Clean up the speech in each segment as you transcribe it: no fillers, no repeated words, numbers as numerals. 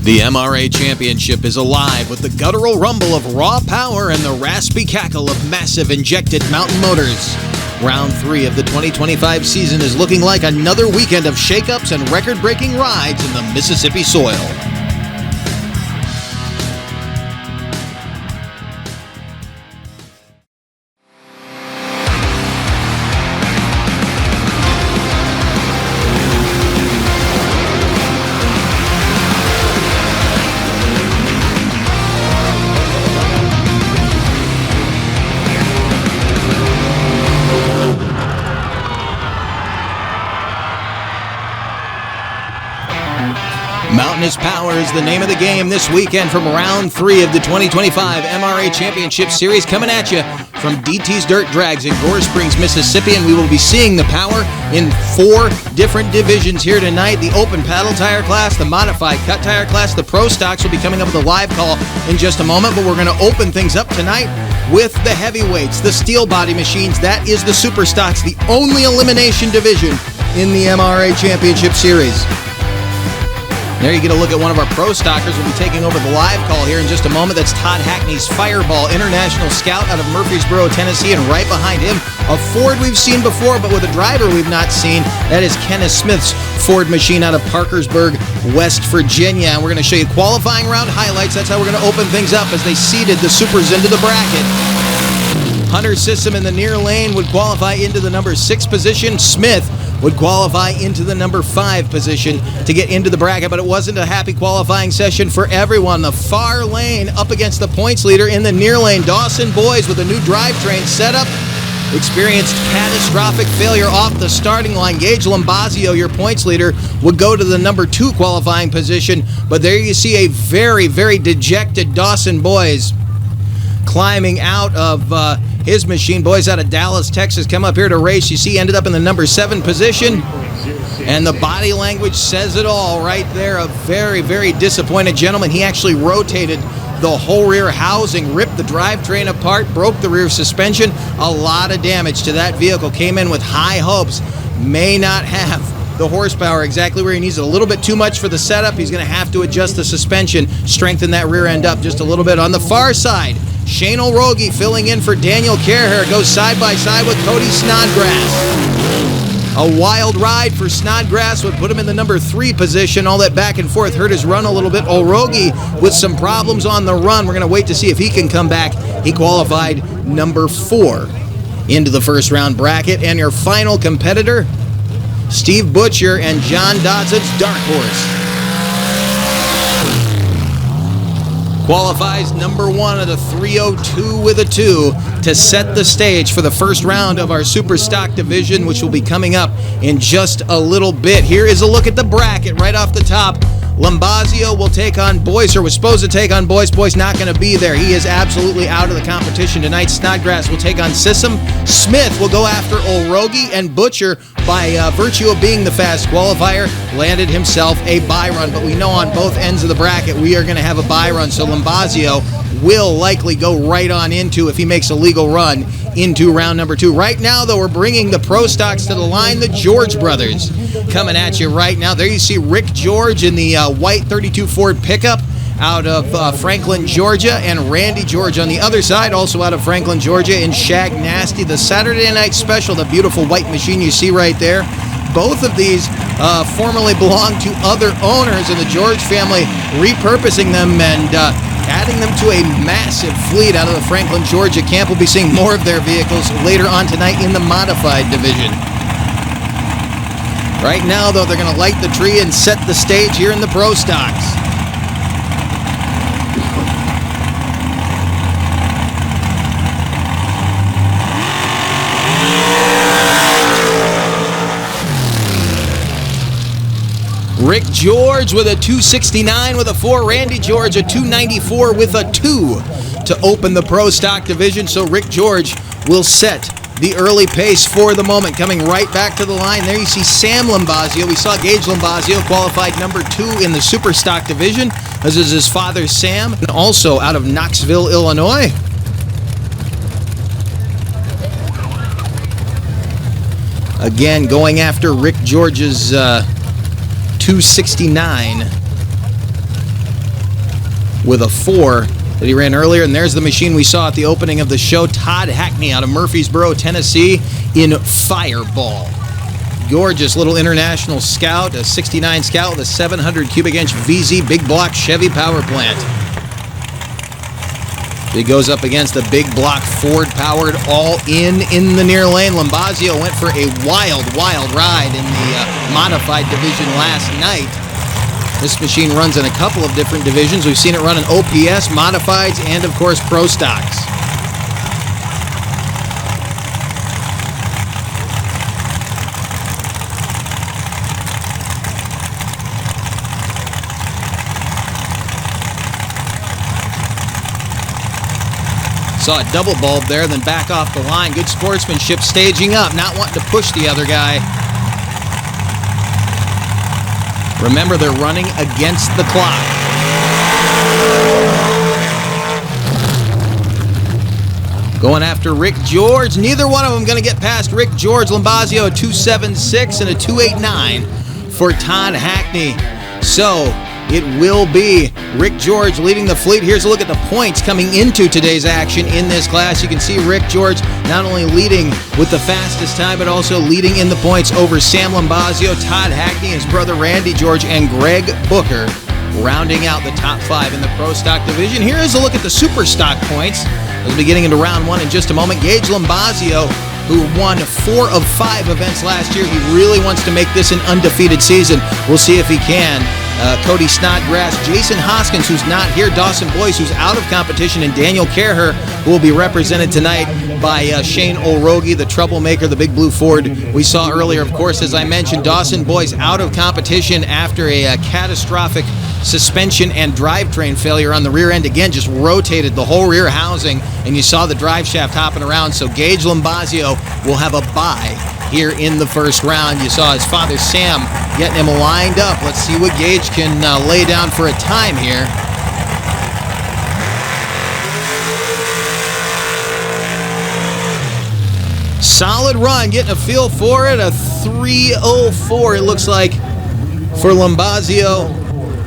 The MRA Championship is alive with the guttural rumble of raw power and the raspy cackle of massive injected mountain motors. Round 3 of the 2025 season is looking like another weekend of shakeups and record-breaking rides in the Mississippi soil. Mountainous Power is the name of the game this weekend from round 3 of the 2025 MRA Championship Series, coming at you from DT's Dirt Drags in Gore Springs, Mississippi, and we will be seeing the power in 4 different divisions here tonight. The open paddle tire class, the modified cut tire class, the pro stocks will be coming up with a live call in just a moment, but we're going to open things up tonight with the heavyweights, the steel body machines. That is the super stocks, the only elimination division in the MRA Championship Series. There you get a look at one of our pro stockers. We'll be taking over the live call here in just a moment. That's Todd Hackney's Fireball International Scout out of Murfreesboro, Tennessee. And right behind him, a Ford we've seen before, but with a driver we've not seen. That is Kenneth Smith's Ford machine out of Parkersburg, West Virginia. And we're going to show you qualifying round highlights. That's how we're going to open things up as they seeded the supers into the bracket. Hunter System in the near lane would qualify into the number 6 position. Smith would qualify into the number 5 position to get into the bracket, but it wasn't a happy qualifying session for everyone. The far lane up against the points leader in the near lane. Dawson Boys with a new drivetrain setup experienced catastrophic failure off the starting line. Gage Lombazio, your points leader, would go to the number 2 qualifying position, but there you see a very, very dejected Dawson Boys climbing out of his machine. Boys out of Dallas, Texas, come up here to race. You see, ended up in the number 7 position. And the body language says it all right there. A very, very disappointed gentleman. He actually rotated the whole rear housing, ripped the drivetrain apart, broke the rear suspension. A lot of damage to that vehicle. Came in with high hopes. May not have the horsepower exactly where he needs it. A little bit too much for the setup. He's going to have to adjust the suspension, strengthen that rear end up just a little bit. On the far side, Shane O'Rogie filling in for Daniel Carehair goes side by side with Cody Snodgrass. A wild ride for Snodgrass would put him in the number 3 position. All that back and forth hurt his run a little bit. O'Rogie with some problems on the run. We're going to wait to see if he can come back. He qualified number 4 into the first round bracket. And your final competitor, Steve Butcher and John Dodson's Dark Horse. Qualifies number 1 at a 3:02 with a 2 to set the stage for the first round of our Super Stock division, which will be coming up in just a little bit. Here is a look at the bracket right off the top. Lombazio will take on Boyce, or was supposed to take on Boyce. Boyce not going to be there. He is absolutely out of the competition tonight. Snodgrass will take on Sissom. Smith will go after O'Rogie, and Butcher, by virtue of being the fast qualifier, landed himself a bye run. But we know on both ends of the bracket we are going to have a bye run, so Lombazio will likely go right on into, if he makes a legal run, into round number 2. Right now, though, we're bringing the pro stocks to the line. The George brothers coming at you right now. There you see Rick George in the white 32 Ford pickup out of Franklin, Georgia, and Randy George on the other side, also out of Franklin, Georgia, in Shag Nasty. The Saturday Night Special, the beautiful white machine you see right there. Both of these formerly belonged to other owners, and the George family repurposing them and adding them to a massive fleet out of the Franklin, Georgia camp. We'll be seeing more of their vehicles later on tonight in the modified division. Right now, though, they're going to light the tree and set the stage here in the pro stocks. Rick George with a 269 with a 4. Randy George a 294 with a 2 to open the pro stock division. So Rick George will set the early pace for the moment. Coming right back to the line, there you see Sam Lombazio. We saw Gage Lombazio qualified number 2 in the super stock division. This is his father, Sam, and also out of Knoxville, Illinois. Again, going after Rick George's 269. with a 4 that he ran earlier. And there's the machine we saw at the opening of the show, Todd Hackney out of Murfreesboro, Tennessee, in Fireball. Gorgeous little international Scout, a 69 Scout with a 700 cubic inch VZ big block Chevy power plant. He goes up against a big block Ford powered all in the near lane. Lombazio went for a wild ride in the modified division last night. This machine runs in a couple of different divisions. We've seen it run in OPS, modifieds, and of course pro stocks. Saw a double bulb there, then back off the line. Good sportsmanship, staging up, not wanting to push the other guy. Remember, they're running against the clock. Going after Rick George. Neither one of them going to get past Rick George. Lombazio, a 2.76 and a 2.89 for Todd Hackney. So it will be Rick George leading the fleet. Here's a look at the points coming into today's action in this class. You can see Rick George not only leading with the fastest time, but also leading in the points over Sam Lombazio, Todd Hackney, his brother Randy George, and Greg Booker, rounding out the top 5 in the Pro Stock division. Here is a look at the Super Stock points. We'll be getting into round 1 in just a moment. Gage Lombazio, who won 4 of 5 events last year. He really wants to make this an undefeated season. We'll see if he can. Cody Snodgrass, Jason Hoskins, who's not here, Dawson Boyce, who's out of competition, and Daniel Kerher, who will be represented tonight by Shane Orogi, the troublemaker, the big blue Ford we saw earlier. Of course, as I mentioned, Dawson Boyce out of competition after a catastrophic suspension and drivetrain failure on the rear end. Again, just rotated the whole rear housing, and you saw the drive shaft hopping around. So Gage Lombazio will have a bye here in the first round. You saw his father Sam getting him lined up. Let's see what Gage can lay down for a time here. Solid run, getting a feel for it. A 3:04 it looks like for Lombazio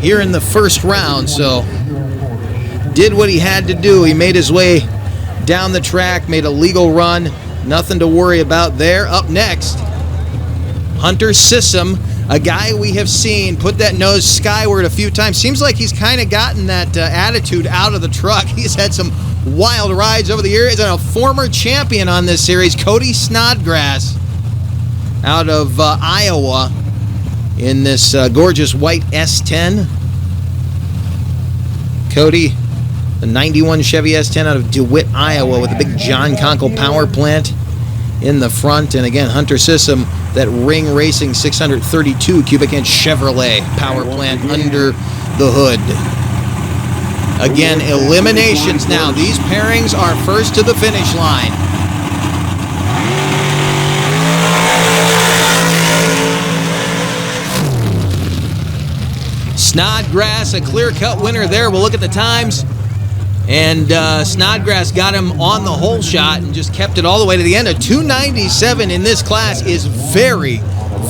here in the first round. So did what he had to do. He made his way down the track, made a legal run. Nothing to worry about there. Up next, Hunter Sissom, a guy we have seen put that nose skyward a few times. Seems like he's kind of gotten that attitude out of the truck. He's had some wild rides over the years. And a former champion on this series, Cody Snodgrass, out of Iowa in this gorgeous white S10. Cody, the 91 Chevy S10 out of DeWitt, Iowa, with a big John Conkle power plant in the front. And again, Hunter Sissom, that Ring Racing 632 cubic inch Chevrolet power plant under the hood. Again, eliminations now. These pairings are first to the finish line. Snodgrass, a clear-cut winner there. We'll look at the times. And Snodgrass got him on the hole shot and just kept it all the way to the end. A 297 in this class is very,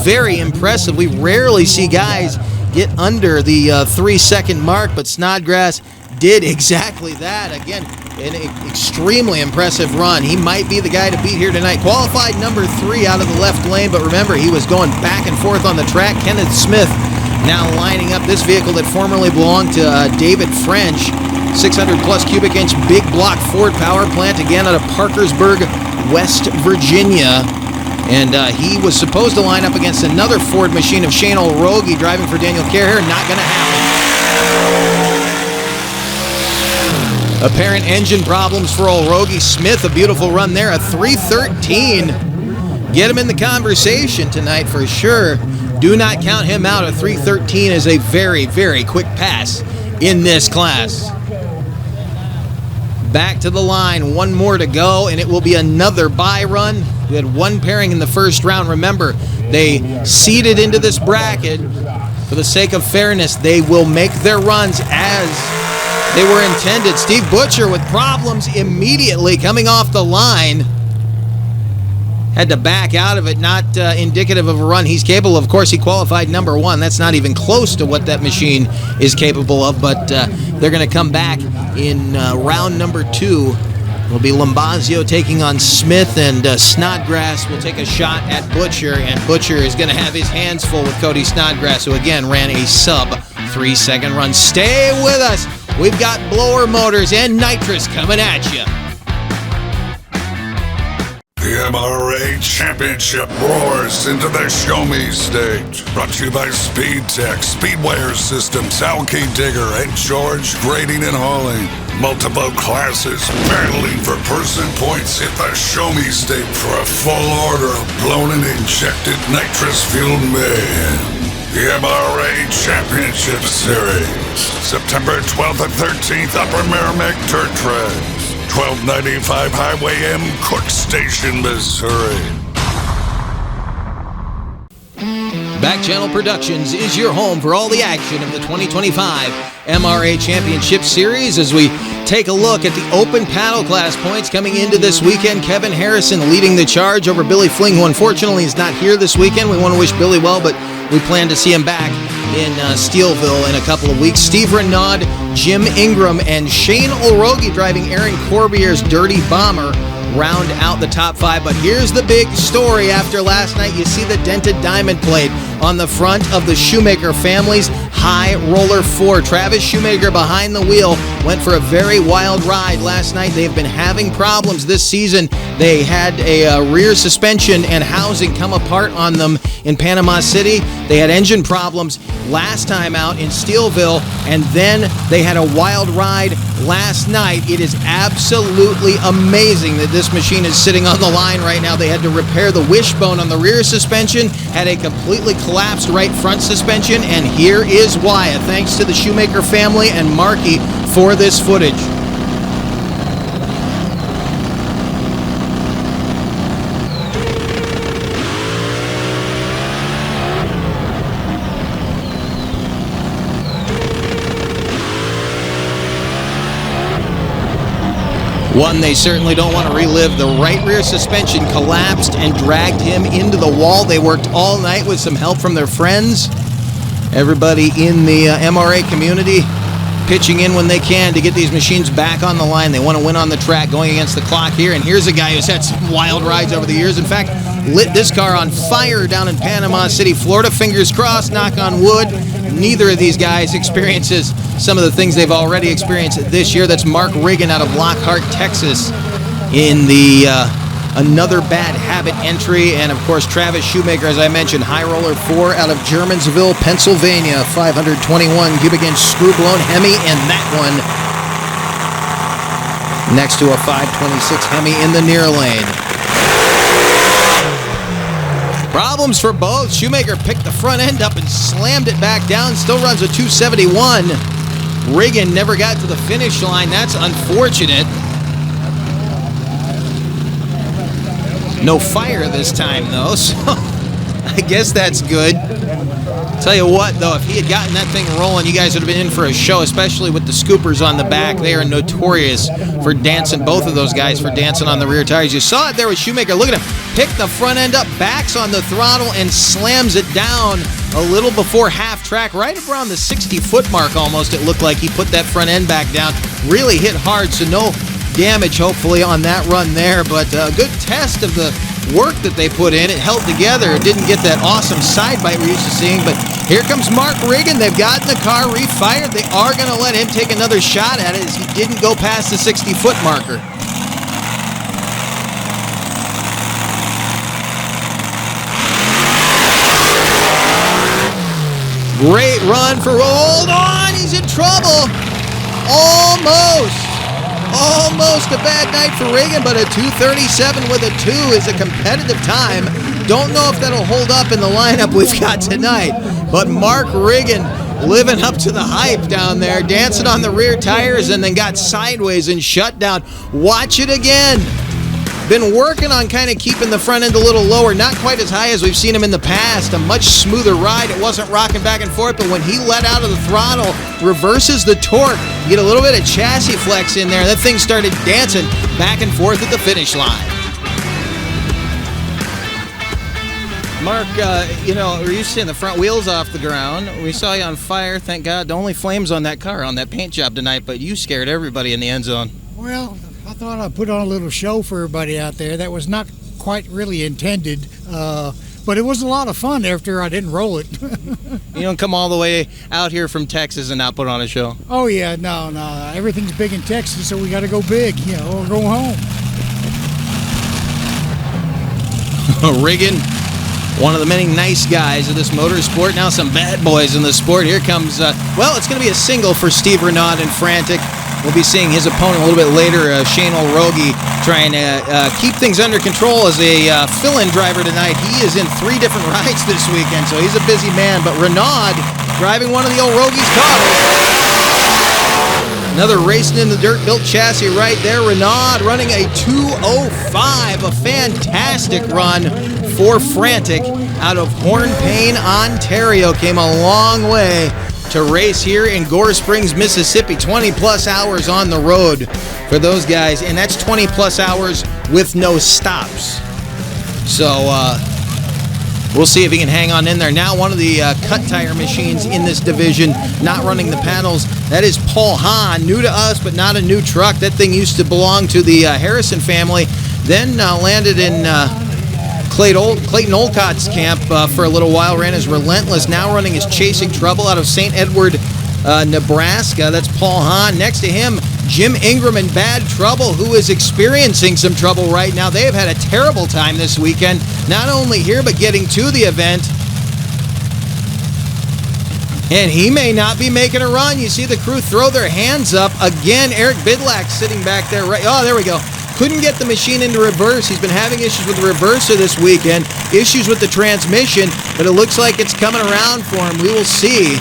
very impressive. We rarely see guys get under the 3-second mark, but Snodgrass did exactly that. Again, an extremely impressive run. He might be the guy to beat here tonight. Qualified number 3 out of the left lane, but remember, he was going back and forth on the track. Kenneth Smith now lining up this vehicle that formerly belonged to David French. 600 plus cubic inch big block Ford power plant, again out of Parkersburg, West Virginia. And he was supposed to line up against another Ford machine of Shane Orogi driving for Daniel Kerher. Not going to happen. Apparent engine problems for Orogi. Smith, a beautiful run there, a 3:13. Get him in the conversation tonight for sure. Do not count him out. A 3:13 is a very, very quick pass in this class. Back to the line, one more to go, and it will be another bye run. We had one pairing in the first round. Remember, they seeded into this bracket. For the sake of fairness, they will make their runs as they were intended. Steve Butcher with problems immediately coming off the line. had to back out of it, not indicative of a run he's capable of. Of course, he qualified number 1. That's not even close to what that machine is capable of, but they're going to come back in round number 2. Will be Lombazio taking on Smith, and Snodgrass will take a shot at Butcher, and Butcher is going to have his hands full with Cody Snodgrass, who again ran a sub 3-second run. Stay with us. We've got blower motors and nitrous coming at you. The MRA Championship roars into the Show Me stage. Brought to you by Speed Tech, Speedwire Systems, Alki Digger, and George Grading and Hauling. Multiple classes battling for person points hit the Show Me stage for a full order of blown and injected nitrous-fueled mayhem. The MRA Championship Series, September 12th and 13th, Upper Merrimack Dirt Tracks. 1295 Highway M, Cook Station, Missouri. Back Channel Productions is your home for all the action of the 2025 MRA Championship Series. As we take a look at the open paddle class points coming into this weekend, Kevin Harrison leading the charge over Billy Fling, who unfortunately is not here this weekend. We want to wish Billy well, but we plan to see him back in Steelville in a couple of weeks. Steve Renaud, Jim Ingram, and Shane Olrogi driving Aaron Corbier's Dirty Bomber round out the top 5. But here's the big story after last night. You see the dented diamond plate on the front of the Shoemaker family's High Roller 4. Travis Shoemaker behind the wheel went for a very wild ride last night. They've been having problems this season. They had a rear suspension and housing come apart on them in Panama City. They had engine problems last time out in Steelville, and then they had a wild ride last night. It is absolutely amazing that this machine is sitting on the line right now. They had to repair the wishbone on the rear suspension, had a completely collapsed right front suspension, and here is why. Thanks to the Shoemaker family and Markey for this footage. One they certainly don't want to relive. The right rear suspension collapsed and dragged him into the wall. They worked all night with some help from their friends. Everybody in the MRA community pitching in when they can to get these machines back on the line. They want to win on the track going against the clock here. And here's a guy who's had some wild rides over the years. In fact, lit this car on fire down in Panama City, Florida. Fingers crossed, knock on wood. Neither of these guys experiences some of the things they've already experienced this year. That's Mark Riggin out of Lockhart, Texas in the Another Bad Habit entry. And, of course, Travis Shoemaker, as I mentioned, High Roller 4 out of Germansville, Pennsylvania, 521 cubic inch screw-blown Hemi, and that one next to a 526 Hemi in the near lane. Problems for both. Shoemaker picked the front end up and slammed it back down. Still runs a 271. Riggin never got to the finish line. That's unfortunate. No fire this time, though, so I guess that's good. Tell you what, though, if he had gotten that thing rolling, you guys would have been in for a show, especially with the scoopers on the back. They are notorious for dancing, both of those guys, for dancing on the rear tires. You saw it there with Shoemaker. Look at him. Pick the front end up, backs on the throttle, and slams it down a little before half track, right around the 60-foot mark almost. It looked like he put that front end back down. Really hit hard, so no damage, hopefully, on that run there. But a good test of the work that they put in. It held together. It didn't get that awesome side bite we're used to seeing, but here comes Mark Riggin. They've gotten the car refired. They are going to let him take another shot at it as he didn't go past the 60-foot marker. Great run for, hold on, he's in trouble. Almost a bad night for Riggin, but a 2:37 with a 2 is a competitive time. Don't know if that'll hold up in the lineup we've got tonight, but Mark Riggin living up to the hype down there, dancing on the rear tires and then got sideways and shut down. Watch it again. Been working on kind of keeping the front end a little lower, not quite as high as we've seen him in the past. A much smoother ride. It wasn't rocking back and forth, but when he let out of the throttle, reverses the torque, you get a little bit of chassis flex in there. That thing started dancing back and forth at the finish line. Mark, we're used to seeing the front wheels off the ground. We saw you on fire, thank God. The only flames on that car, on that paint job tonight, but you scared everybody in the end zone. Well, I thought I'd put on a little show for everybody out there. That was not quite really intended, but it was a lot of fun after I didn't roll it. You don't come all the way out here from Texas and not put on a show. Oh, yeah, no. Everything's big in Texas, so we got to go big, or go home. Riggin, one of the many nice guys of this motorsport. Now some bad boys in the sport. Here comes, it's going to be a single for Steve Renaud and Frantic. We'll be seeing his opponent a little bit later, Shane Olrogi, trying to keep things under control as a fill-in driver tonight. He is in 3 different rides this weekend, so he's a busy man. But Renaud driving one of the Olrogi's cars. Another racing in the dirt-built chassis right there. Renaud running a 2:05, a fantastic run for Frantic out of Hornpayne, Ontario. Came a long way to race here in Gore Springs, Mississippi. 20-plus hours on the road for those guys, and that's 20-plus hours with no stops. So we'll see if he can hang on in there. Now one of the cut tire machines in this division, not running the panels, that is Paul Hahn. New to us, but not a new truck. That thing used to belong to the Harrison family, then landed in Clayton Olcott's camp for a little while, ran as Relentless, now running as Chasing Trouble out of St. Edward, Nebraska. That's Paul Hahn. Next to him, Jim Ingram in Bad Trouble, who is experiencing some trouble right now. They have had a terrible time this weekend, not only here, but getting to the event. And he may not be making a run. You see the crew throw their hands up. Again, Eric Bidlack sitting back there. Oh, there we go. Couldn't get the machine into reverse. He's been having issues with the reverser this weekend, issues with the transmission, but it looks like it's coming around for him. We will see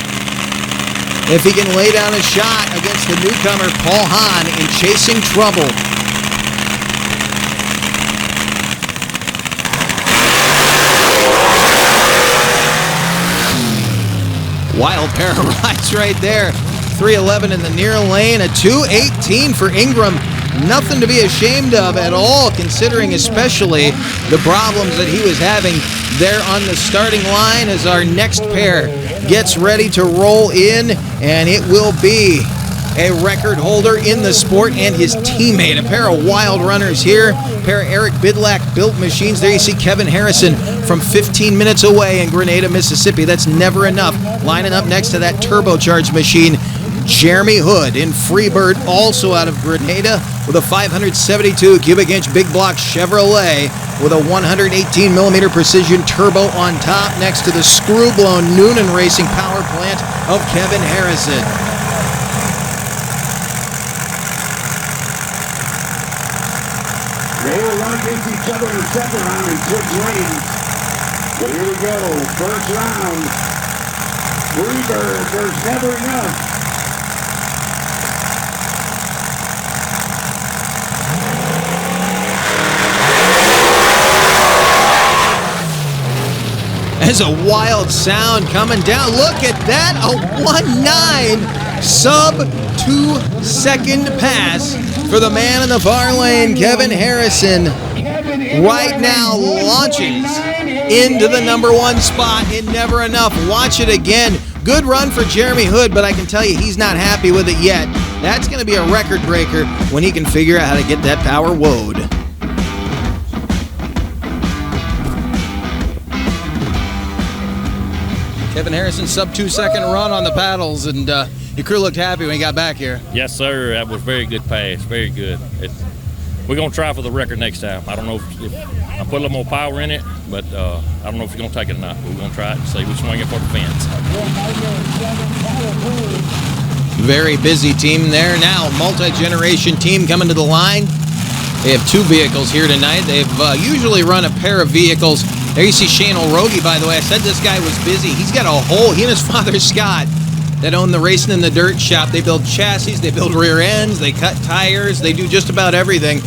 if he can lay down a shot against the newcomer, Paul Hahn, in Chasing Trouble. Wild pair of rides right there. 311 in the near lane, a 218 for Ingram. Nothing to be ashamed of at all, considering especially the problems that he was having there on the starting line as our next pair gets ready to roll in, and it will be a record holder in the sport and his teammate. A pair of wild runners here, a pair of Eric Bidlack built machines. There you see Kevin Harrison from 15 minutes away in Grenada, Mississippi. That's never enough. Lining up next to that turbocharged machine, Jeremy Hood in Freebird, also out of Grenada, with a 572 cubic inch big block Chevrolet with a 118 millimeter precision turbo on top, next to the screw-blown Noonan Racing power plant of Kevin Harrison. They will run against each other in the second round in 6 lanes. But here we go, first round. Freebird, there's never enough. There's a wild sound coming down. Look at that, a 1.9 sub 2 second pass for the man in the far lane, Kevin Harrison. Right now launches into the #1 spot in Never Enough. Watch it again. Good run for Jeremy Hood, but I can tell you he's not happy with it yet. That's going to be a record breaker when he can figure out how to get that power woed. Kevin Harrison, sub 2 second run on the paddles, and your crew looked happy when he got back here. Yes, sir. That was very good pass. Very good. We're going to try for the record next time. I don't know if I put a little more power in it, but I don't know if you're going to take it or not. We're going to try it and see. We're swinging for the fence. Very busy team there now. Multi-generation team coming to the line. They have 2 vehicles here tonight. They've usually run a pair of vehicles. There you see Shane Olrogi, by the way. I said this guy was busy. He's got a whole, he and his father, Scott, that own the Racing in the Dirt shop. They build chassis, they build rear ends, they cut tires, they do just about everything.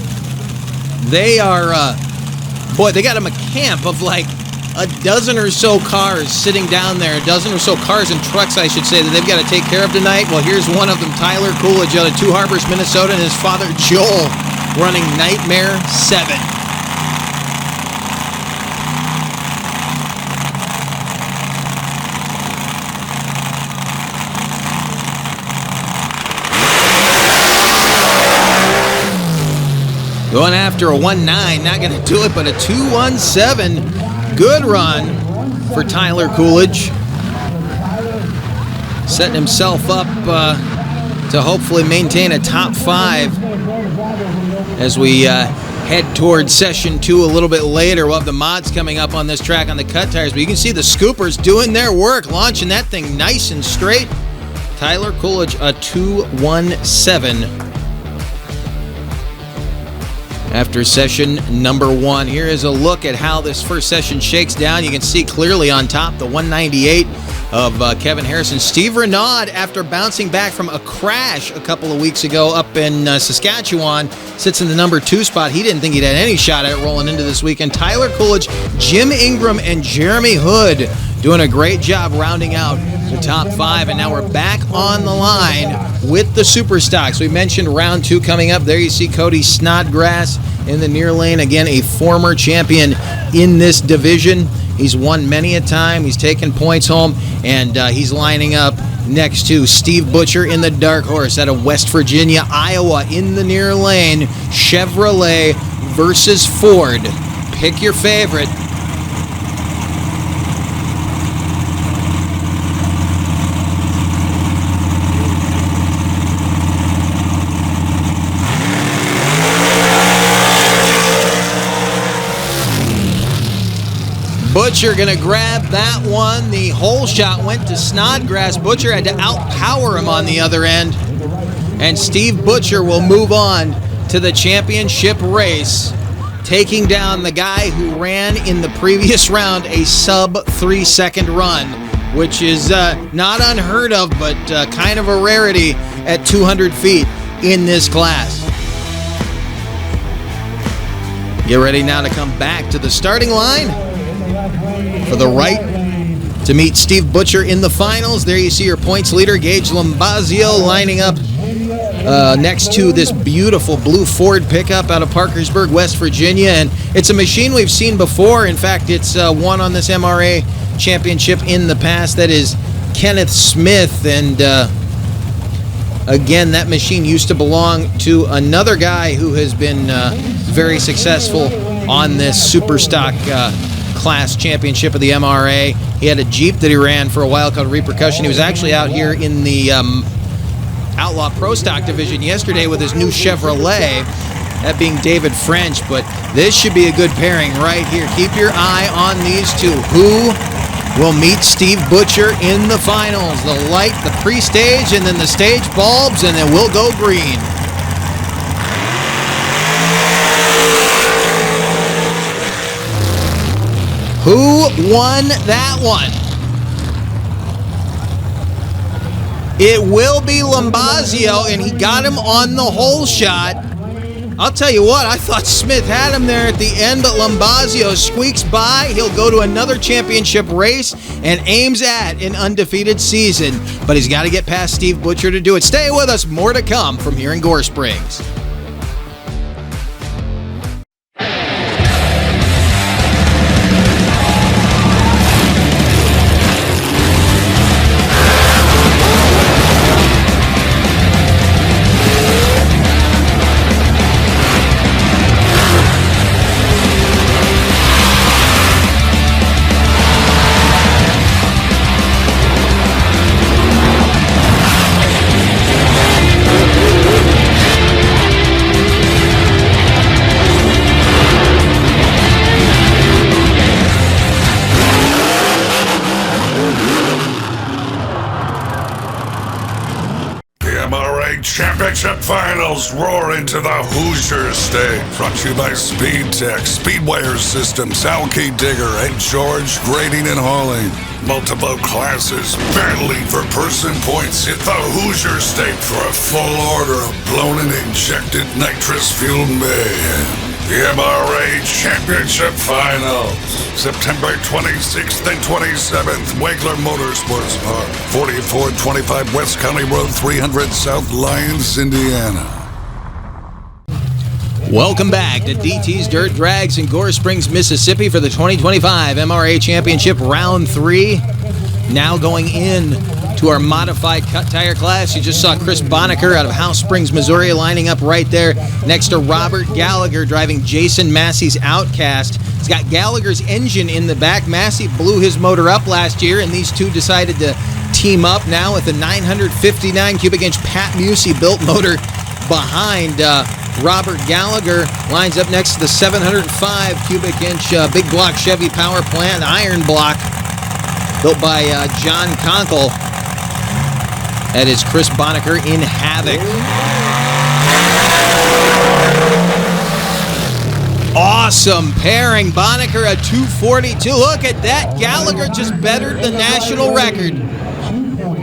They are, they got them a camp of like a dozen or so cars sitting down there, a dozen or so cars and trucks, I should say, that they've got to take care of tonight. Well, here's one of them, Tyler Coolidge out of Two Harbors, Minnesota, and his father, Joel, running Nightmare 7. Going after a 1.9, not going to do it, but a 2.17. Good run for Tyler Coolidge. Setting himself up to hopefully maintain a top 5 as we head towards session 2 a little bit later. We'll have the mods coming up on this track on the cut tires, but you can see the scoopers doing their work, launching that thing nice and straight. Tyler Coolidge, a 2.17 after session number 1. Here is a look at how this first session shakes down. You can see clearly on top the 198 of Kevin Harrison. Steve Renaud, after bouncing back from a crash a couple of weeks ago up in Saskatchewan, sits in the number 2 spot. He didn't think he'd had any shot at it rolling into this weekend. Tyler Coolidge, Jim Ingram, and Jeremy Hood doing a great job rounding out the top 5, and now we're back on the line with the Super Stocks. We mentioned round 2 coming up. There you see Cody Snodgrass in the near lane. Again, a former champion in this division. He's won many a time. He's taken points home, and he's lining up next to Steve Butcher in the dark horse out of West Virginia. Iowa in the near lane. Chevrolet versus Ford. Pick your favorite. Butcher going to grab that one. The hole shot went to Snodgrass. Butcher had to outpower him on the other end. And Steve Butcher will move on to the championship race, taking down the guy who ran in the previous round a sub 3-second run, which is not unheard of, but kind of a rarity at 200 feet in this class. Get ready now to come back to the starting line for the right to meet Steve Butcher in the finals. There you see your points leader, Gage Lombazio, lining up next to this beautiful blue Ford pickup out of Parkersburg, West Virginia. And it's a machine we've seen before. In fact, it's won on this MRA championship in the past. That is Kenneth Smith. And again, that machine used to belong to another guy who has been very successful on this super stock class championship of the MRA. He had a Jeep that he ran for a while called Repercussion. He was actually out here in the Outlaw Pro Stock division yesterday with his new Chevrolet, that being David French. But this should be a good pairing right here. Keep your eye on these two. Who will meet Steve Butcher in the finals? The light, the pre-stage, and then the stage bulbs, and then we'll go green. Who won that one? It will be Lombazio, and he got him on the hole shot. I'll tell you what, I thought Smith had him there at the end, but Lombazio squeaks by. He'll go to another championship race and aims at an undefeated season, but he's got to get past Steve Butcher to do it. Stay with us. More to come from here in Gore Springs. Championship finals roar into the Hoosier State. Brought to you by Speed Tech, Speedwire Systems, Alki Digger, and George Grading and Hauling. Multiple classes battling for person points. Hit the Hoosier State for a full order of blown and injected nitrous-fueled mayhem. The MRA Championship Finals, September 26th and 27th, Wagler Motorsports Park, 4425 West County Road 300 South Lyons, Indiana. Welcome back to DT's Dirt Drags in Gore Springs, Mississippi for the 2025 MRA Championship Round 3. Now going in to our modified cut tire class. You just saw Chris Bonneker out of House Springs, Missouri, lining up right there next to Robert Gallagher driving Jason Massey's Outcast. He's got Gallagher's engine in the back. Massey blew his motor up last year, and these two decided to team up now with a 959 cubic inch Pat Musey built motor behind Robert Gallagher. Lines up next to the 705 cubic inch big block Chevy power plant iron block built by John Conkle. That is Chris Bonneker in Havoc. Awesome pairing. Bonneker a 242. Look at that. Gallagher just bettered the national record.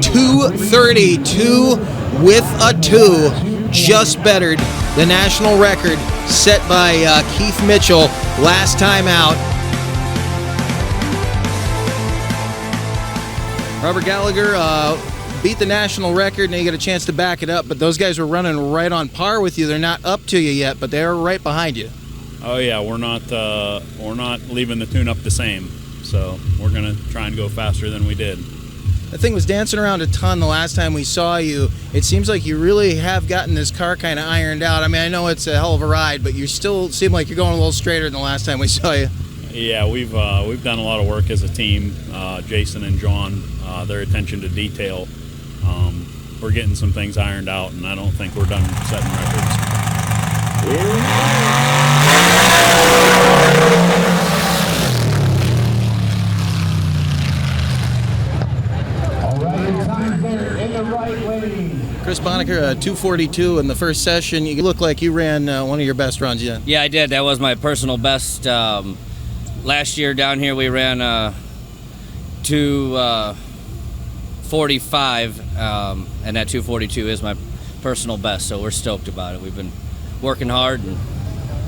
232 with a 2. Just bettered the national record set by Keith Mitchell last time out. Robert Gallagher beat the national record, and you get a chance to back it up, but those guys were running right on par with you. They're not up to you yet, but they're right behind you. Oh yeah, we're not leaving the tune up the same, so we're gonna try and go faster than we did. That thing was dancing around a ton the last time we saw you. It seems like you really have gotten this car kind of ironed out. I mean, I know it's a hell of a ride, but you still seem like you're going a little straighter than the last time we saw you. Yeah, we've done a lot of work as a team. Jason and John, their attention to detail. We're getting some things ironed out, and I don't think we're done setting records. Chris Bonneker, 242 in the first session. You look like you ran one of your best runs yet. Yeah, I did. That was my personal best. Last year down here we ran 2:45, and that 2:42 is my personal best, so we're stoked about it. We've been working hard, and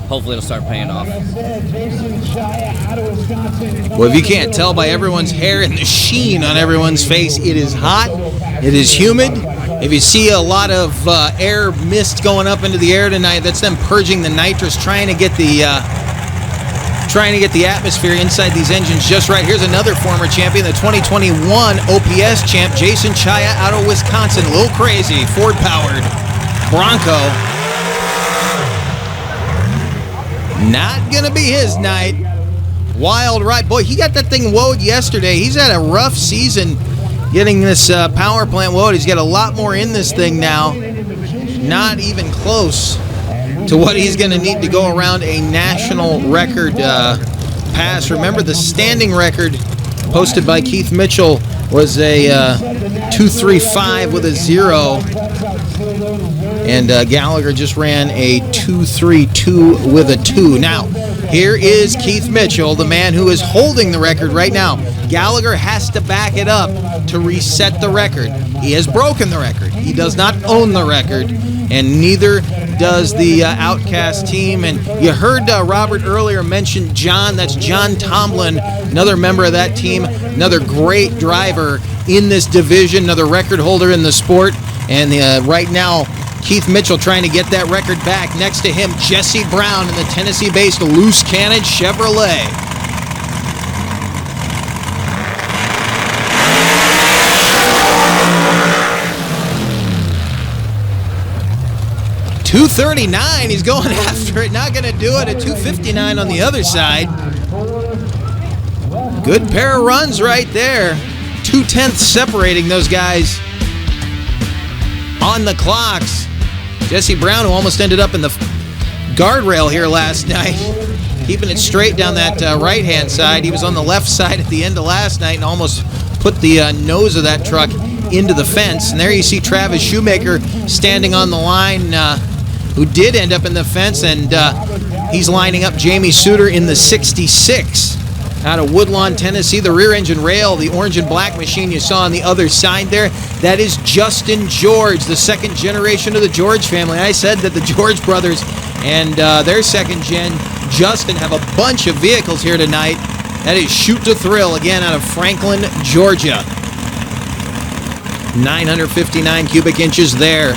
hopefully it'll start paying off. Well, if you can't tell by everyone's hair and the sheen on everyone's face, it is hot, it is humid. If you see a lot of air mist going up into the air tonight, that's them purging the nitrous, trying to get the atmosphere inside these engines just right. Here's another former champion, the 2021 OPS champ, Jason Chaya out of Wisconsin. A little crazy, Ford-powered Bronco. Not going to be his night. Wild ride. Boy, he got that thing woed yesterday. He's had a rough season getting this power plant woed. He's got a lot more in this thing now. Not even close to what he's going to need to go around a national record pass. Remember, the standing record posted by Keith Mitchell was a 2:35 with a 0. And Gallagher just ran a 2:32 with a 2. Now, here is Keith Mitchell, the man who is holding the record right now. Gallagher has to back it up to reset the record. He has broken the record. He does not own the record, and neither does the Outcast team. And you heard Robert earlier mention John. That's John Tomlin, another member of that team, another great driver in this division, another record holder in the sport. And right now, Keith Mitchell trying to get that record back. Next to him, Jesse Brown in the Tennessee-based Loose Cannon Chevrolet. .239, he's going after it, not going to do it. A 2:59 on the other side. Good pair of runs right there. 2/10 separating those guys on the clocks. Jesse Brown, who almost ended up in the guardrail here last night, keeping it straight down that right-hand side. He was on the left side at the end of last night and almost put the nose of that truck into the fence. And there you see Travis Shoemaker standing on the line, who did end up in the fence, and he's lining up Jamie Suter in the 66 out of Woodlawn, Tennessee. The rear engine rail, the orange and black machine you saw on the other side there, that is Justin George, the second generation of the George family. I said that the George brothers and their second gen, Justin, have a bunch of vehicles here tonight. That is Shoot to Thrill, again out of Franklin, Georgia. 959 cubic inches there,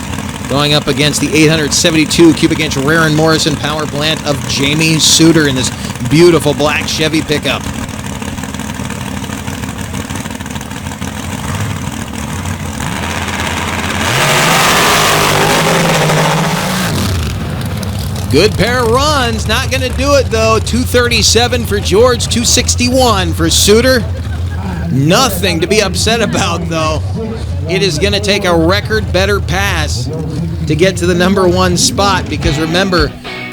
going up against the 872 cubic inch Raren Morrison power plant of Jamie Suter in this beautiful black Chevy pickup. Good pair of runs. Not going to do it, though. 237 for George, 261 for Suter. Nothing to be upset about, though. It is going to take a record better pass to get to the number 1 spot, because remember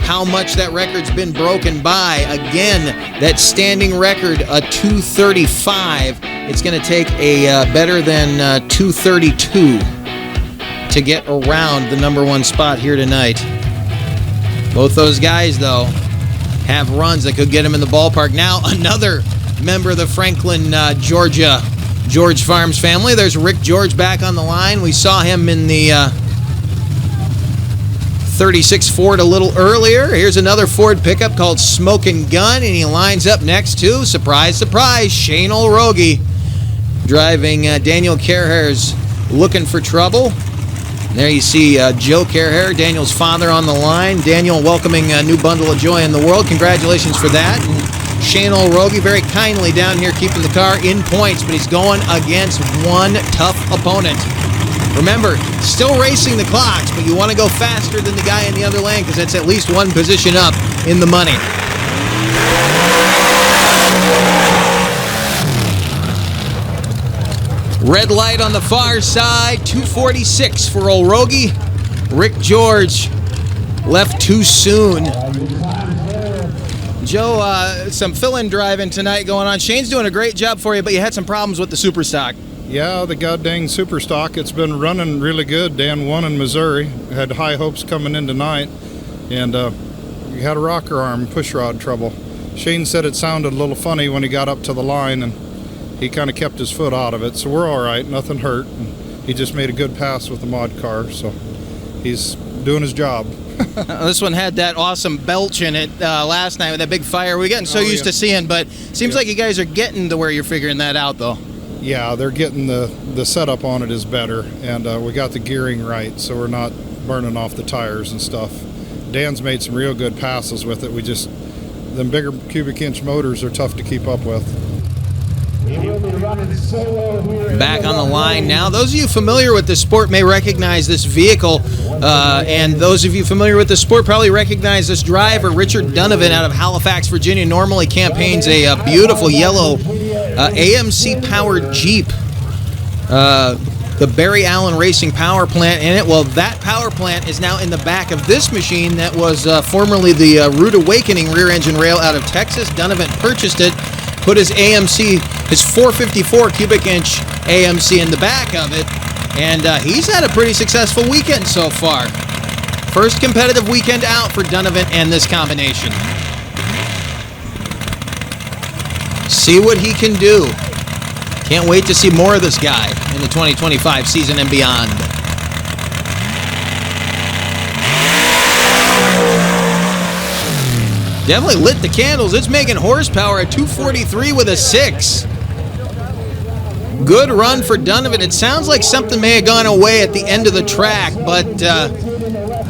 how much that record's been broken by. Again, that standing record, a 235. It's going to take a better than 232 to get around the number 1 spot here tonight. Both those guys, though, have runs that could get them in the ballpark. Now, another member of the Franklin, Georgia George Farms family. There's Rick George back on the line. We saw him in the 36 Ford a little earlier. Here's another Ford pickup called Smokin' Gun, and he lines up next to, surprise, surprise, Shane Olrogi, driving Daniel Carehair's Looking for Trouble. There you see Joe Carehair, Daniel's father, on the line. Daniel welcoming a new bundle of joy in the world. Congratulations for that. And Shane Olrogi very kindly down here keeping the car in points, but he's going against one tough opponent. Remember, still racing the clocks, but you want to go faster than the guy in the other lane because that's at least one position up in the money. Red light on the far side, 246 for Olrogi. Rick George left too soon. Joe, some fill-in driving tonight going on. Shane's doing a great job for you, but you had some problems with the super stock. Yeah, the goddamn super stock. It's been running really good. Dan won in Missouri. Had high hopes coming in tonight, and we had a rocker arm push rod trouble. Shane said it sounded a little funny when he got up to the line, and he kind of kept his foot out of it, so we're all right. Nothing hurt. And he just made a good pass with the mod car, so he's doing his job. This one had that awesome belch in it last night with that big fire. We're getting so used to seeing, but seems like you guys are getting to where you're figuring that out, though. Yeah, they're getting the setup on it is better, and we got the gearing right, so we're not burning off the tires and stuff. Dan's made some real good passes with it. Them bigger cubic inch motors are tough to keep up with. Back on the line now. Those of you familiar with the sport may recognize this vehicle, and those of you familiar with the sport probably recognize this driver, Richard Donovan, out of Halifax, Virginia. Normally campaigns a beautiful yellow AMC-powered Jeep, the Barry Allen Racing power plant in it. Well, that power plant is now in the back of this machine that was formerly the Rude Awakening rear engine rail out of Texas. Donovan purchased it, put his AMC, his 454 cubic inch AMC in the back of it, and he's had a pretty successful weekend so far. First competitive weekend out for Donovan and this combination. See what he can do. Can't wait to see more of this guy in the 2025 season and beyond. Definitely lit the candles. It's making horsepower at 243 with a 6. Good run for Donovan. It sounds like something may have gone away at the end of the track, but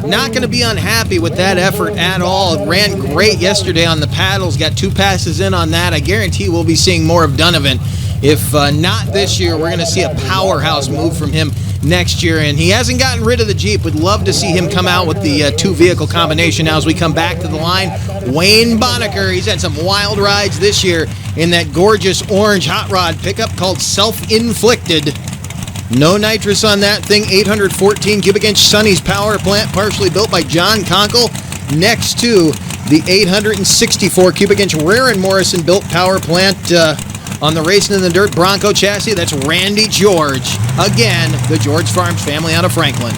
not going to be unhappy with that effort at all. It ran great yesterday on the paddles. Got 2 passes in on that. I guarantee we'll be seeing more of Donovan. If not this year, we're going to see a powerhouse move from him next year. And he hasn't gotten rid of the Jeep. Would love to see him come out with the 2-vehicle combination. Now as we come back to the line, Wayne Bonacker. He's had some wild rides this year in that gorgeous orange hot rod pickup called Self-Inflicted. No nitrous on that thing. 814 cubic inch Sonny's power plant, partially built by John Conkle, next to the 864 cubic inch Rare and Morrison built power plant on the Racing in the Dirt Bronco chassis. That's Randy George. Again, the George Farms family out of Franklin.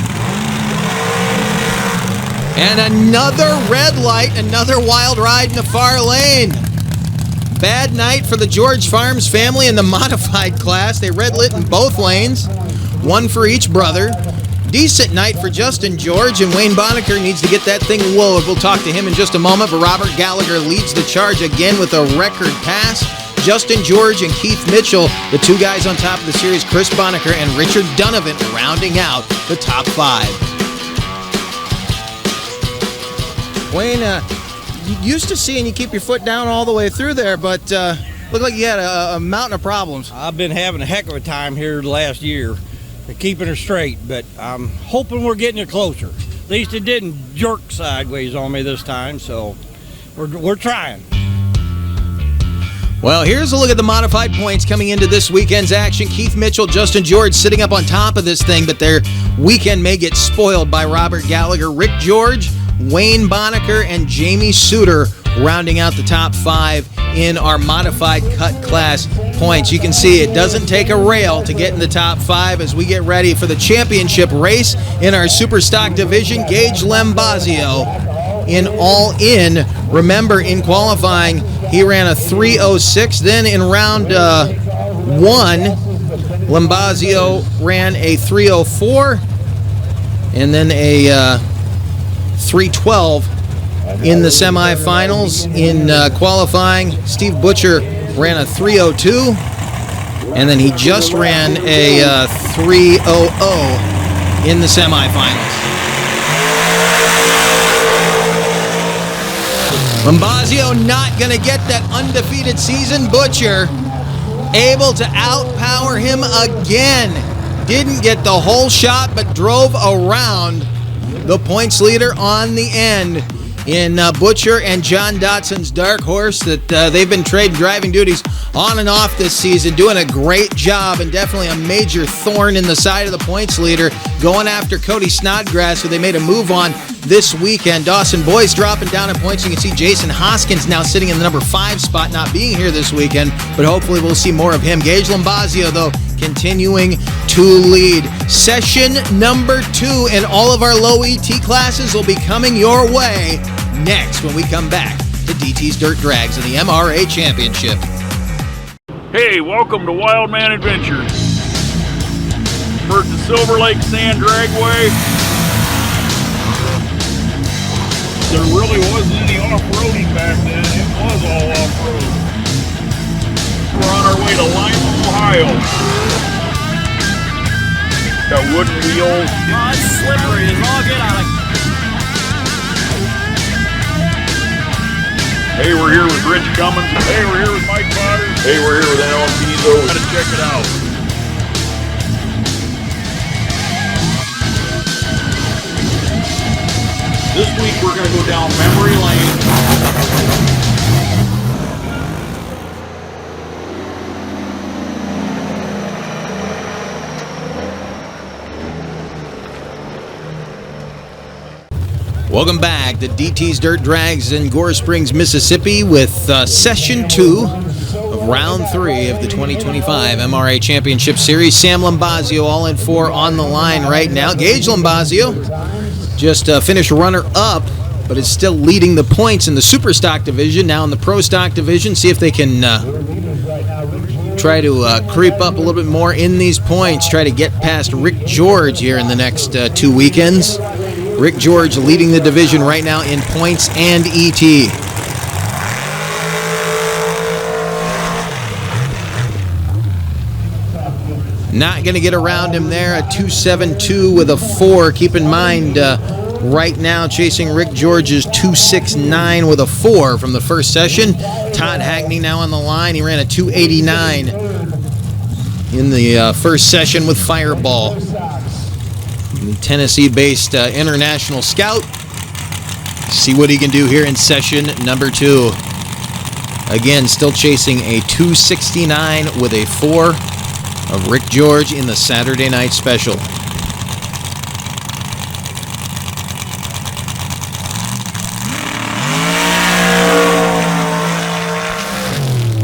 And another red light, another wild ride in the far lane. Bad night for the George Farms family in the modified class. They red lit in both lanes, one for each brother. Decent night for Justin George, and Wayne Bonacker needs to get that thing lowered. We'll talk to him in just a moment, but Robert Gallagher leads the charge again with a record pass. Justin George and Keith Mitchell, the 2 guys on top of the series, Chris Bonacker and Richard Donovan, rounding out the top 5. Wayne, used to seeing you keep your foot down all the way through there, but looked like you had a mountain of problems. I've been having a heck of a time here the last year, keeping her straight, but I'm hoping we're getting it closer. At least it didn't jerk sideways on me this time, so we're trying. Well, here's a look at the modified points coming into this weekend's action. Keith Mitchell, Justin George sitting up on top of this thing, but their weekend may get spoiled by Robert Gallagher. Rick George, Wayne Bonacker, and Jamie Suter rounding out the top 5 in our modified cut class points. You can see it doesn't take a rail to get in the top 5 as we get ready for the championship race in our super stock division. Gage Lambazio in all in. Remember, in qualifying, he ran a 3:06. Then in round 1, Lambazio ran a 3:04 and then a 3:12 in the semifinals. In qualifying, Steve Butcher ran a 3:02 and then he just ran a 3:00 in the semifinals. Lambazio not going to get that undefeated season. Butcher able to outpower him again. Didn't get the whole shot, but drove around the points leader on the end in Butcher and John Dotson's Dark Horse that they've been trading driving duties on and off this season, doing a great job and definitely a major thorn in the side of the points leader, going after Cody Snodgrass, who they made a move on this weekend. Dawson Boyce dropping down in points. You can see Jason Hoskins now sitting in the number 5 spot, not being here this weekend, but hopefully we'll see more of him. Gage Lambazio, though, continuing to lead. Session number 2 in all of our low ET classes will be coming your way next when we come back to DT's Dirt Drags in the MRA Championship. Hey, welcome to Wild Man Adventures. We're at the Silver Lake Sand Dragway. There really wasn't any off-roading back then. It was all off-road. We're on our way to Lima, Ohio. Got wooden wheels. Oh, it's slippery as all get out of. Hey, we're here with Rich Cummins. Hey, we're here with Mike Potter. Hey, we're here with Alan Pizzo. Gotta check it out. This week we're gonna go down memory lane. Welcome back to DT's Dirt Drags in Gore Springs, Mississippi with Session 2 of Round 3 of the 2025 MRA Championship Series. Sam Lambazio all in 4 on the line right now. Gage Lambazio just finished runner-up, but is still leading the points in the Super Stock Division. Now in the Pro Stock Division, see if they can try to creep up a little bit more in these points, try to get past Rick George here in the next 2 weekends. Rick George leading the division right now in points and ET. Not going to get around him there. A 2.72 with a 4. Keep in mind, right now chasing Rick George's 2.69 with a 4 from the first session. Todd Hackney now on the line. He ran a 2.89 in the first session with Fireball. Tennessee-based international scout. See what he can do here in session number 2. Again, still chasing a 2.69 with a 4 of Rick George in the Saturday night special.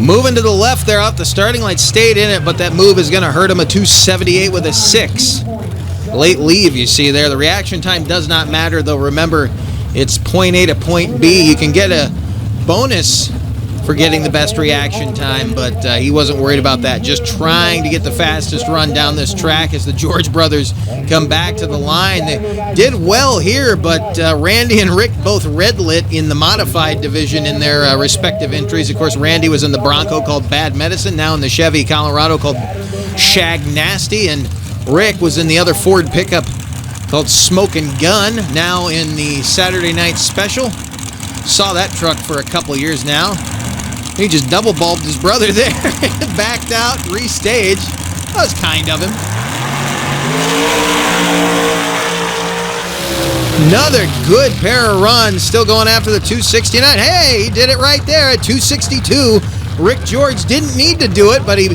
Moving to the left there off the starting line, stayed in it, but that move is going to hurt him. A 2.78 with a 6. Late leave, you see there. The reaction time does not matter, though. Remember, it's point A to point B. You can get a bonus for getting the best reaction time, but he wasn't worried about that. Just trying to get the fastest run down this track as the George brothers come back to the line. They did well here, but Randy and Rick both red lit in the modified division in their respective entries. Of course, Randy was in the Bronco called Bad Medicine, now in the Chevy Colorado called Shag Nasty, and Rick was in the other Ford pickup called Smokin' Gun, now in the Saturday Night Special. Saw that truck for a couple years now. He just double bulbed his brother there. Backed out, restaged. That was kind of him. Another good pair of runs, still going after the 269. Hey, he did it right there at 262. Rick George didn't need to do it, but he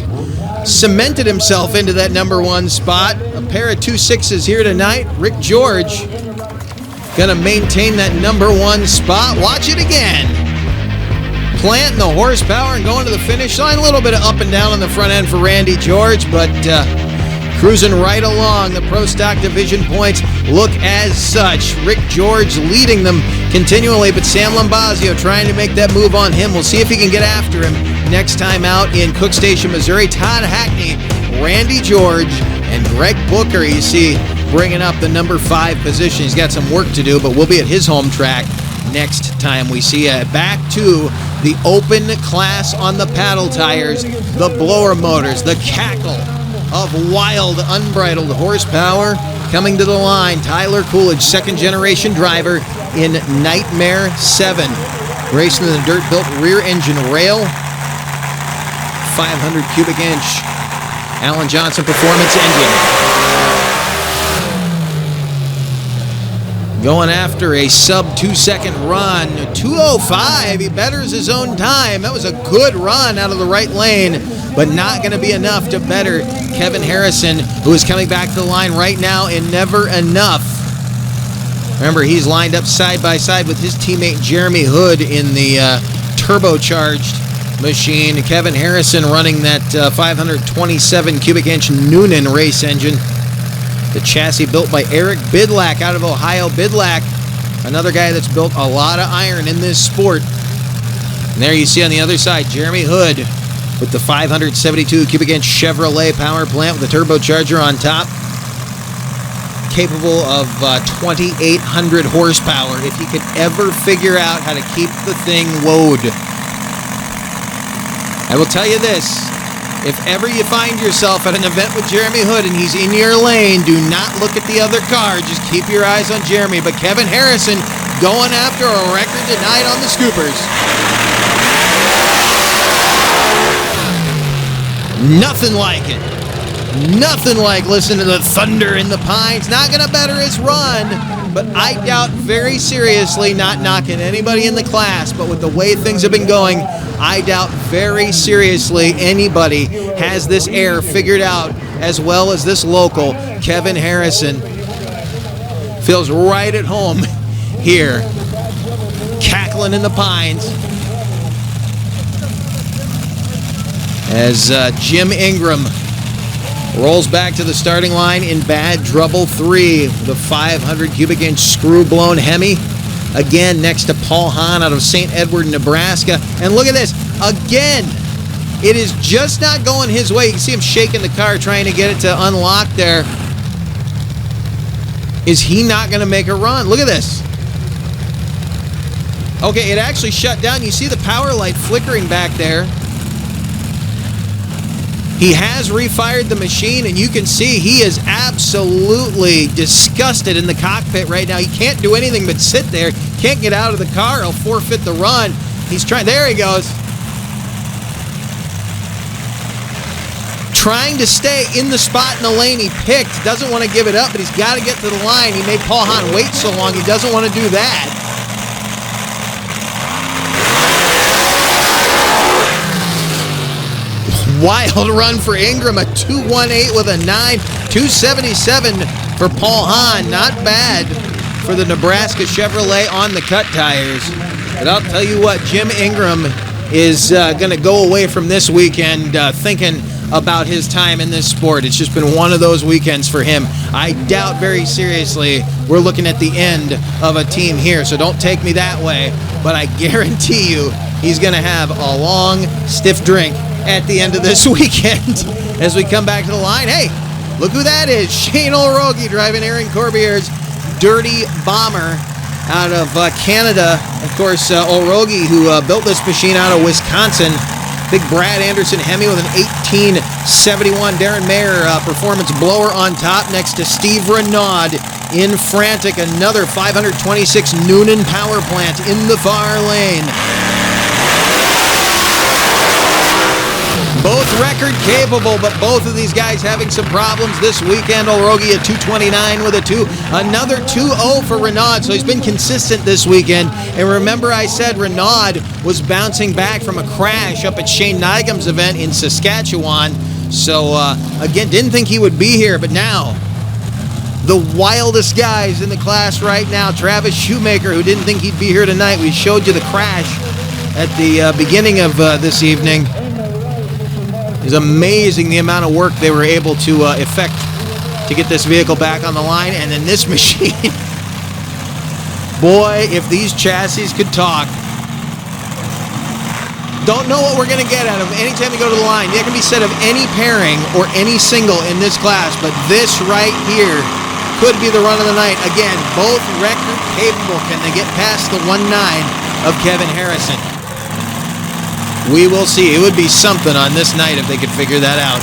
cemented himself into that number 1 spot. A pair of 2.6s here tonight. Rick George gonna maintain that number 1 spot. Watch it again. Planting the horsepower and going to the finish line. A little bit of up and down on the front end for Randy George, but cruising right along. The Pro Stock Division points look as such. Rick George leading them continually, but Sam Lombazio trying to make that move on him. We'll see if he can get after him next time out in Cook Station, Missouri. Todd Hackney, Randy George, and Greg Booker, you see, bringing up the number 5 position. He's got some work to do, but we'll be at his home track next time we see it. Back to the open class on the paddle tires, the blower motors, the cackle of wild, unbridled horsepower coming to the line. Tyler Coolidge, second-generation driver in Nightmare 7. Racing in the dirt-built rear engine rail. 500 cubic inch Alan Johnson performance engine. Going after a sub-2-second run. 2:05, he betters his own time. That was a good run out of the right lane, but not going to be enough to better Kevin Harrison, who is coming back to the line right now in Never Enough. Remember, he's lined up side by side with his teammate Jeremy Hood in the turbocharged machine. Kevin Harrison running that 527 cubic inch Noonan race engine. The chassis built by Eric Bidlack out of Ohio. Bidlack, another guy that's built a lot of iron in this sport. And there you see on the other side, Jeremy Hood with the 572 cubic inch Chevrolet power plant with the turbocharger on top. Capable of 2,800 horsepower if he could ever figure out how to keep the thing woed. I will tell you this. If ever you find yourself at an event with Jeremy Hood and he's in your lane, do not look at the other car. Just keep your eyes on Jeremy. But Kevin Harrison going after a record tonight on the scoopers. Nothing like it. Nothing like listening to the thunder in the pines. Not going to better his run, but I doubt very seriously, not knocking anybody in the class, but with the way things have been going, I doubt very seriously anybody has this air figured out as well as this local, Kevin Harrison. Feels right at home here, cackling in the pines. As Jim Ingram rolls back to the starting line in Bad Trouble 3, the 500 cubic inch screw-blown Hemi. Again, next to Paul Hahn out of St. Edward, Nebraska. And look at this. Again, it is just not going his way. You can see him shaking the car, trying to get it to unlock there. Is he not going to make a run? Look at this. Okay, it actually shut down. You see the power light flickering back there. He has refired the machine, and you can see he is absolutely disgusted in the cockpit right now. He can't do anything but sit there. Can't get out of the car. He'll forfeit the run. He's trying. There he goes. Trying to stay in the spot in the lane he picked. Doesn't want to give it up, but he's got to get to the line. He made Paul Hahn wait so long. He doesn't want to do that. Wild run for Ingram, a 218 with a 9, 277 for Paul Hahn. Not bad for the Nebraska Chevrolet on the cut tires. But I'll tell you what, Jim Ingram is going to go away from this weekend thinking about his time in this sport. It's just been one of those weekends for him. I doubt very seriously we're looking at the end of a team here, so don't take me that way. But I guarantee you he's going to have a long, stiff drink at the end of this weekend as we come back to the line. Hey, look who that is. Shane Olrogi driving Aaron Corbier's Dirty Bomber out of Canada. Of course, Olrogi, who built this machine out of Wisconsin. Big Brad Anderson Hemi with an 1871 Darren Mayer performance blower on top next to Steve Renaud in Frantic. Another 526 Noonan power plant in the far lane. Both record capable, but both of these guys having some problems this weekend. Orogi a 229 with a 2. Another 2-0 for Renaud, so he's been consistent this weekend. And remember I said Renaud was bouncing back from a crash up at Shane Nygum's event in Saskatchewan. So, again, didn't think he would be here, but now the wildest guys in the class right now. Travis Shoemaker, who didn't think he'd be here tonight. We showed you the crash at the beginning of this evening. It's amazing the amount of work they were able to effect to get this vehicle back on the line. And then this machine, boy, if these chassis could talk. Don't know what we're going to get out of them anytime we go to the line. It can be said of any pairing or any single in this class, but this right here could be the run of the night. Again, both record capable. Can they get past the 1.9 of Kevin Harrison? We will see. It would be something on this night if they could figure that out.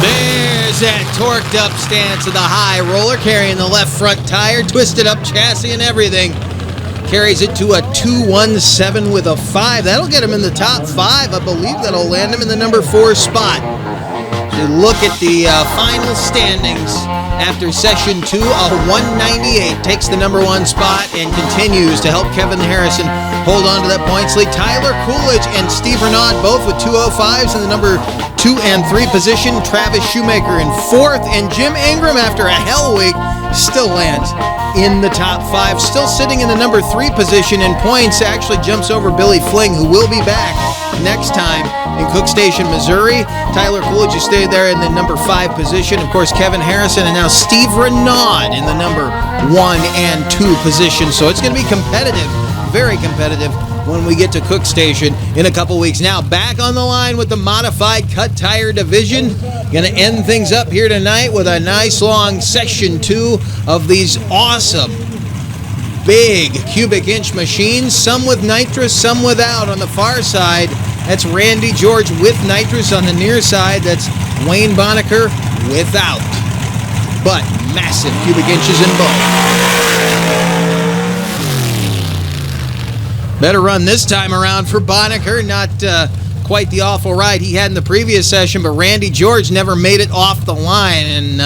There's that torqued up stance of the high roller, carrying the left front tire, twisted up chassis and everything. Carries it to a 217 with a 5. That'll get him in the top 5. I believe that'll land him in the number 4 spot. So look at the final standings after session 2. A 198 takes the number 1 spot and continues to help Kevin Harrison hold on to that points lead. Tyler Coolidge and Steve Renaud both with 205s in the number 2 and 3 position. Travis Shoemaker in 4th, and Jim Ingram, after a hell week, still lands in the top 5. Still sitting in the number 3 position in points. Actually jumps over Billy Fling, who will be back next time in Cook Station, Missouri. Tyler Coolidge has stayed there in the number 5 position. Of course, Kevin Harrison, and now Steve Renaud in the number 1 and 2 position. So it's going to be competitive, very competitive, when we get to Cook Station in a couple weeks. Now back on the line with the modified cut tire division. Going to end things up here tonight with a nice long session 2 of these awesome big cubic inch machines, some with nitrous, some without. On the far side, that's Randy George with nitrous. On the near side, that's Wayne Bonneker without, but massive cubic inches in both. Better run this time around for Bonneker. Not quite the awful ride he had in the previous session, but Randy George never made it off the line, and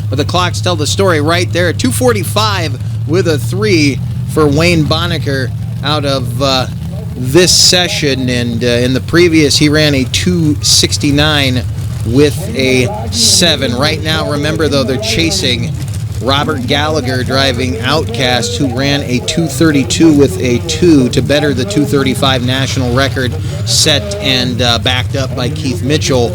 but the clocks tell the story right there. 245 with a 3 for Wayne Bonneker out of this session, and in the previous he ran a 269 with a 7. Right now, remember though, they're chasing Robert Gallagher driving Outcast, who ran a 232 with a 2 to better the 235 national record set and backed up by Keith Mitchell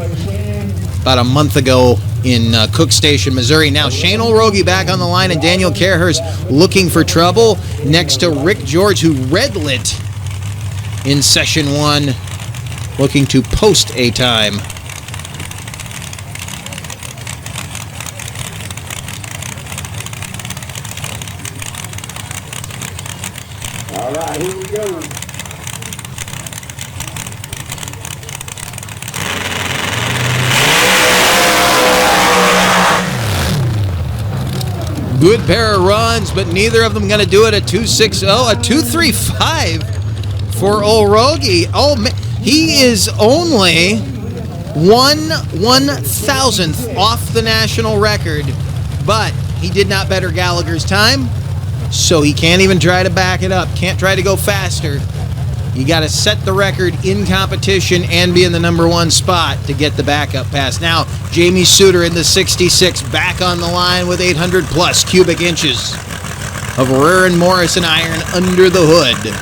about a month ago in Cook Station, Missouri. Now Shane Orogi back on the line, and Daniel Kerhers looking for trouble next to Rick George, who red-lit in session 1, looking to post a time. All right, here we go. Good pair of runs, but neither of them going to do it. A 2.60, a 2.35 for Orogi. Oh, man, he is only 1/1000th off the national record, but he did not better Gallagher's time, so he can't even try to back it up. Can't try to go faster. You got to set the record in competition and be in the number 1 spot to get the backup pass. Now, Jamie Suter in the 66 back on the line with 800 plus cubic inches of Ruhr & Morrison iron under the hood.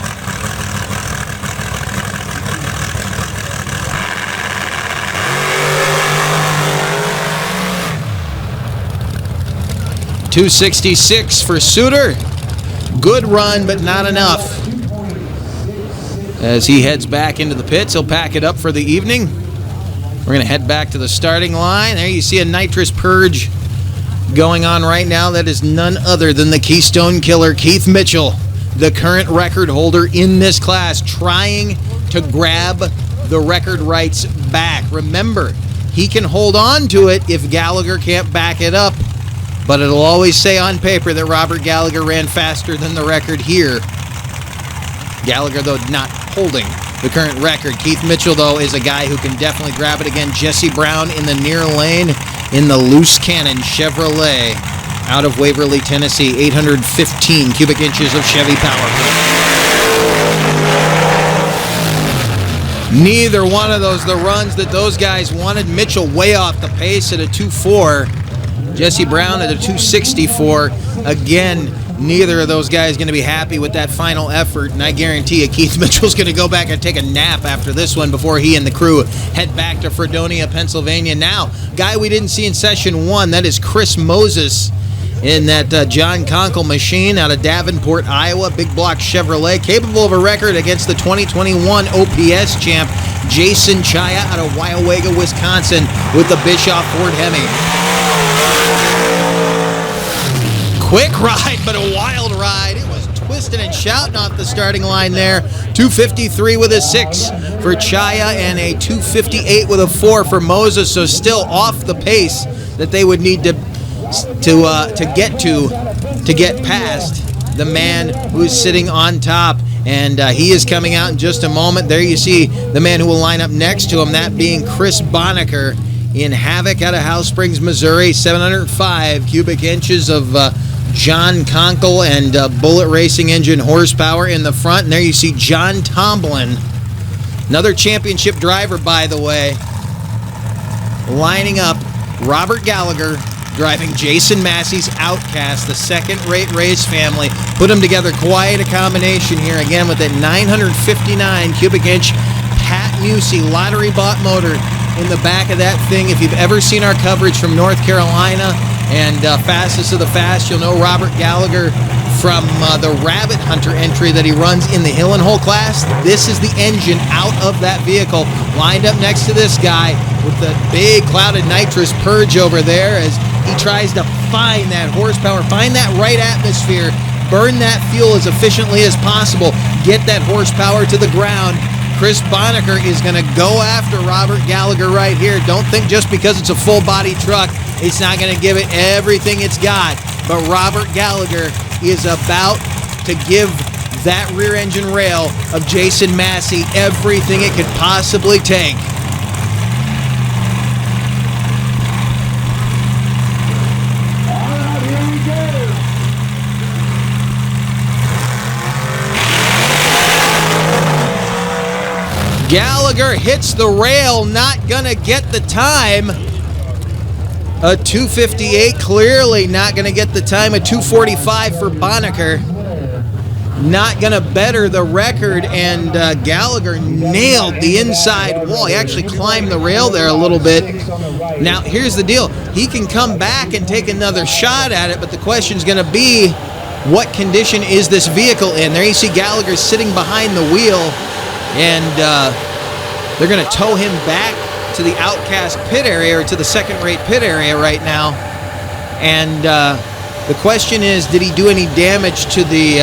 .266 for Suter. Good run, but not enough. As he heads back into the pits, he'll pack it up for the evening. We're going to head back to the starting line. There you see a nitrous purge going on right now. That is none other than the Keystone Killer, Keith Mitchell, the current record holder in this class, trying to grab the record rights back. Remember, he can hold on to it if Gallagher can't back it up. But it'll always say on paper that Robert Gallagher ran faster than the record here. Gallagher, though, not holding the current record. Keith Mitchell, though, is a guy who can definitely grab it again. Jesse Brown in the near lane in the Loose Cannon Chevrolet out of Waverly, Tennessee. 815 cubic inches of Chevy power. Neither one of those, the runs that those guys wanted. Mitchell way off the pace at a 2.4. Jesse Brown at a 2.64. Again, neither of those guys going to be happy with that final effort, and I guarantee you Keith Mitchell's going to go back and take a nap after this one before he and the crew head back to Fredonia, Pennsylvania. Now, guy we didn't see in session 1, that is Chris Moses in that John Conkle machine out of Davenport, Iowa. Big block Chevrolet, capable of a record against the 2021 OPS champ Jason Chaya out of Weyauwega, Wisconsin with the Bischoff Ford Hemi. Quick ride, but a wild ride. It was twisting and shouting off the starting line there. 253 with a 6 for Chaya and a 258 with a 4 for Moses. So still off the pace that they would need to get past the man who's sitting on top. And he is coming out in just a moment. There you see the man who will line up next to him, that being Chris Bonneker in Havoc out of House Springs, Missouri. 705 cubic inches of John Conkle and Bullet Racing engine horsepower in the front. And there you see John Tomlin, another championship driver, by the way, lining up Robert Gallagher driving Jason Massey's Outcast, the second-rate race family. Put them together, quite a combination here again with that 959 cubic inch Pat Musey lottery bought motor in the back of that thing. If you've ever seen our coverage from North Carolina and Fastest of the Fast, you'll know Robert Gallagher from the Rabbit Hunter entry that he runs in the Hill and Hole class. This is the engine out of that vehicle, lined up next to this guy with the big clouded nitrous purge over there as he tries to find that horsepower, find that right atmosphere, burn that fuel as efficiently as possible, get that horsepower to the ground. Chris Bonneker is going to go after Robert Gallagher right here. Don't think just because it's a full-body truck, it's not going to give it everything it's got. But Robert Gallagher is about to give that rear engine rail of Jason Massey everything it could possibly take. Gallagher hits the rail, not gonna get the time. A 258, clearly not gonna get the time. A 245 for Bonneker. Not gonna better the record, and Gallagher nailed the inside wall. He actually climbed the rail there a little bit. Now, here's the deal. He can come back and take another shot at it, but the question's gonna be, what condition is this vehicle in? There you see Gallagher sitting behind the wheel, and they're going to tow him back to the Outcast pit area, or to the second-rate pit area right now. And the question is, did he do any damage to the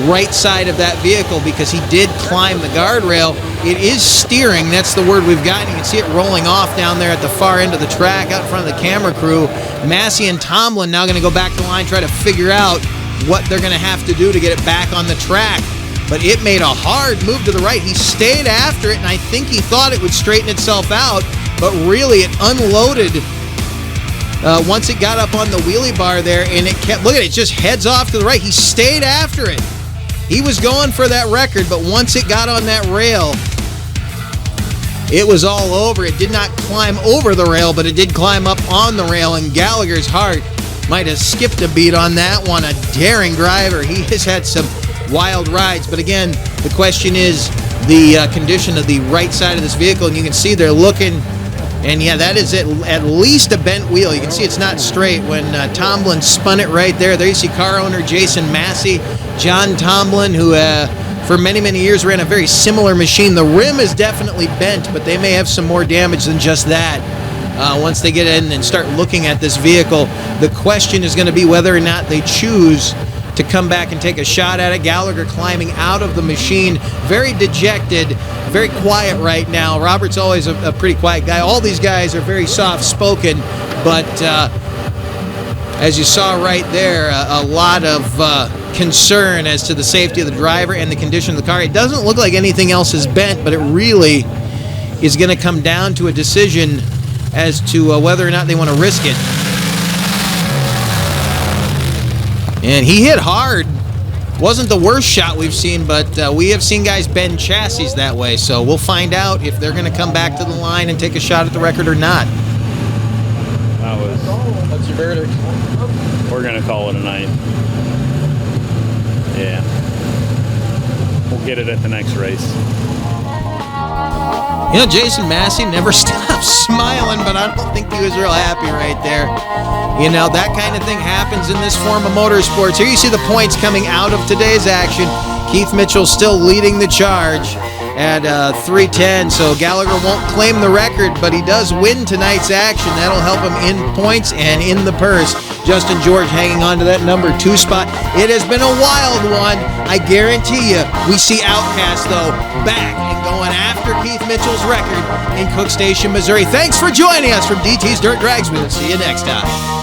right side of that vehicle? Because he did climb the guardrail. It is steering. That's the word we've gotten. You can see it rolling off down there at the far end of the track out in front of the camera crew. Massey and Tomlin now going to go back to the line, try to figure out what they're going to have to do to get it back on the track. But it made a hard move to the right. He stayed after it, and I think he thought it would straighten itself out, but really it unloaded once it got up on the wheelie bar there, and it kept, look at it, it just heads off to the right. He stayed after it. He was going for that record, but once it got on that rail, it was all over. It did not climb over the rail, but it did climb up on the rail, and Gallagher's heart might have skipped a beat on that one. A daring driver. He has had some wild rides, but again, the question is the condition of the right side of this vehicle, and you can see they're looking, and yeah, that is at least a bent wheel. You can see it's not straight. When Tomlin spun it right there, you see car owner Jason Massey, John Tomlin, who for many, many years ran a very similar machine. The rim is definitely bent, but they may have some more damage than just that. Once they get in and start looking at this vehicle, the question is going to be whether or not they choose to come back and take a shot at it. Gallagher climbing out of the machine, very dejected, very quiet right now. Robert's always a pretty quiet guy. All these guys are very soft-spoken, but as you saw right there, a lot of concern as to the safety of the driver and the condition of the car. It doesn't look like anything else is bent, but it really is going to come down to a decision as to whether or not they want to risk it. And he hit hard. Wasn't the worst shot we've seen, but we have seen guys bend chassis that way, so we'll find out if they're going to come back to the line and take a shot at the record or not. What's your verdict? We're going to call it a night. Yeah. We'll get it at the next race. You know, Jason Massey never stops smiling, but I don't think he was real happy right there. You know, that kind of thing happens in this form of motorsports. Here you see the points coming out of today's action. Keith Mitchell still leading the charge at 310, so Gallagher won't claim the record, but he does win tonight's action. That'll help him in points and in the purse. Justin George hanging on to that number 2 spot. It has been a wild one. I guarantee you, we see Outcast, though, back and going after Keith Mitchell's record in Cook Station, Missouri. Thanks for joining us from DT's Dirt Drags. We'll see you next time.